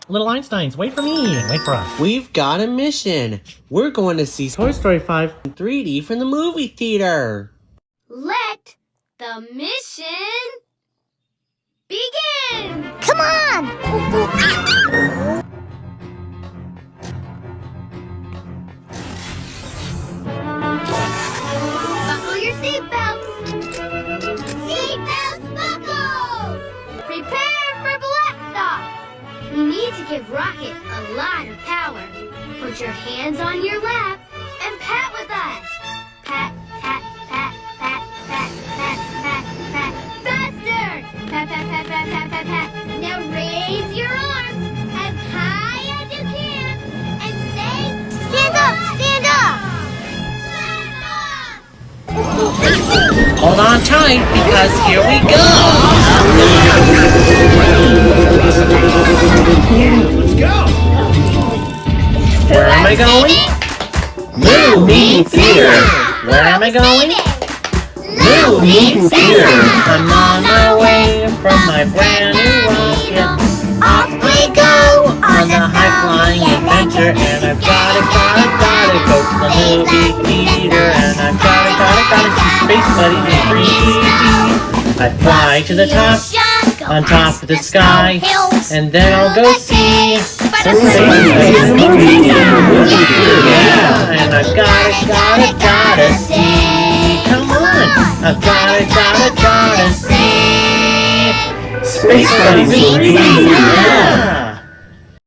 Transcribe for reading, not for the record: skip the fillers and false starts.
Little Einsteins, wait for me. Wait for us. We've got a mission. We're going to see Toy Story 5 in 3D from the movie theater. Let the mission begin! Come on! Buckle your seatbelts! Seatbelts buckled! Prepare for blast off! We need to give Rocket a lot of power. Put your hands on your lap and pat with us. Pat, pat, pat, pat, pat, pat, pat, pat. Faster! Pat, pat, pat, pat, pat, pat, pat. Now raise your arms as high as you can and say, Stand up! Stand up! Hold on tight, because here we go! Let's go! Where am I going? Movie theater! Where am I going? Movie theater! I'm on my way from my brand new rocket. Off we go on the high-flying adventure, and I've gotta go to the movie theater, and I've gotta see Space Buddies in 3D. I fly to the top, on top of the sky, and then I'll go see Space Buddies in the movie theater. Yeah, and I've gotta see. Come on, I've gotta see Space Buddies in 3D. Yeah.